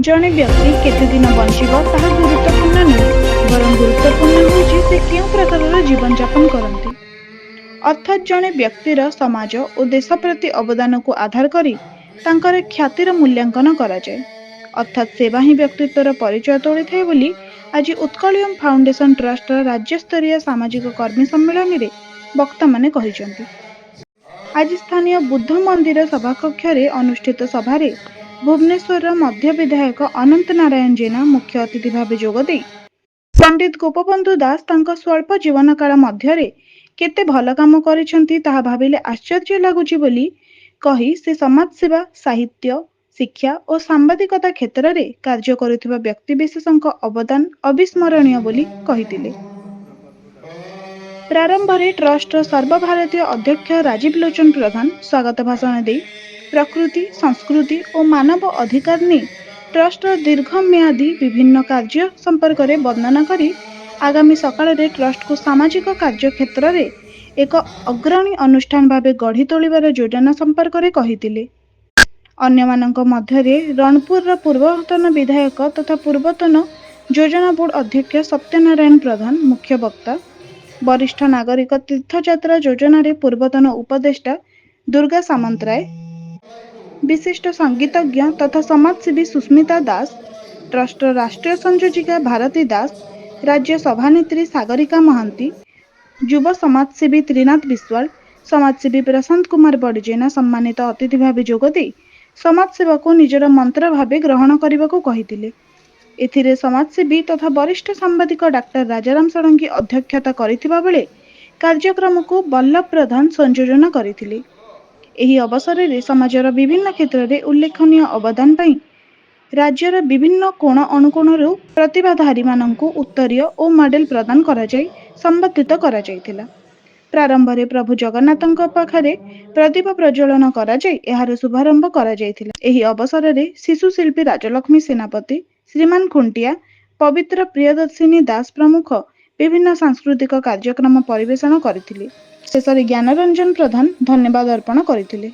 जड़े व्यक्ति केते दिन बंचिब ताहा गुरुत्वपूर्ण नुहे बरं गुरुत्वपूर्ण होउछि से केउ प्रकार जीवन यापन करती। अर्थात जड़े व्यक्तिर समाज और देश प्रति अवदान को आधार करी तांकर ख्यातिर मूल्यांकन कराए। अर्थात सेवा ही व्यक्तित्वर परिचय तोड़ी थाए बोली आज उत्कलियम फाउंडेशन ट्रस्ट राज्य स्तरीय सामाजिक कर्मी सम्मेलन में वक्ता माने कहिसेंति। आज स्थानीय बुद्ध मंदिर सभाकक्ष अनुष्ठित सभारे भुवनेश्वर मध्य विधायक अनंत नारायण जेना मुख्य अतिथि भाव जोगदे पंडित गोपबंधु दास तांका स्वल्प जीवन काल मध्यरे केते भल काम करिसेंति ताहा भाबिले आश्चर्य लागुची बोली कही से समाज सेवा साहित्य शिक्षा और सांबादिकता क्षेत्र में कार्य करुथिबा व्यक्तिविशेषक अवदान अविस्मरणीय बोली कहितिले। प्रारंभ में ट्रस्ट सर्वभारतीय अध्यक्ष राजीव लोचन प्रधान स्वागत भाषण दे प्रकृति संस्कृति और मानव अधिकार ने ट्रस्ट दीर्घम्यादी विभिन्न कार्य संपर्क में वर्णना करी आगामी सकाल रे ट्रस्ट को सामाजिक कार्य क्षेत्र में एक अग्रणी अनुष्ठान भाव गढ़ी तोलिबार योजना संपर्क में कहितिले। अन्यमानक मध्यरे रणपुर पूर्वतन विधायक तथा पूर्वतन योजना बोर्ड अध्यक्ष सत्यनारायण प्रधान मुख्य वक्ता, वरिष्ठ नागरिक तीर्थयात्रा योजना रे पूर्वतन उपदेष्टा दुर्गा सामंतराय, विशिष्ट संगीतज्ञ तथा समाजसेवी सुस्मिता दास, ट्रस्ट राष्ट्रीय संयोजिका भारती दास, राज्य सभानेत्री सागरिका महांती, युव समाजसेवी त्रिनाथ विश्वाल, समाजसेवी प्रशांत कुमार बड़जेना सम्मानित अतिथि भाव जोगदे समाजसेवा को निजर मंत्र भावे ग्रहण करने को कहितिले। एथिरे समाजसेवी तथा वरिष्ठ सांबादिक डाक्टर राजाराम षडंगी अध्यक्षता करिथिबा बेले कार्यक्रम को बल्लभ प्रधान संयोजन करथिले। एही अवसर में समाजर विभिन्न क्षेत्र में उल्लेखनीय अवदान पाई राज्यर विभिन्न कोण अनुकोणरू प्रतिभाधारी माननकु उत्तरीय और मॉडेल प्रदान करा जाय संबोधित करा जायतिला। प्रारंभ में प्रभु जगन्नाथ पाखरे प्रदीप प्रज्वलन करा जाय एहार शुभारंभ करा जायतिला। एही अवसर में शिशु शिल्पी राजलक्ष्मी सेनापति, श्रीमान खुंटिया, पवित्र प्रियदर्शिनी दास प्रमुख विभिन्न सांस्कृतिक कार्यक्रम परिवेषण करथिले। शेषरे ज्ञानरंजन प्रधान धन्यवाद अर्पण करथिले।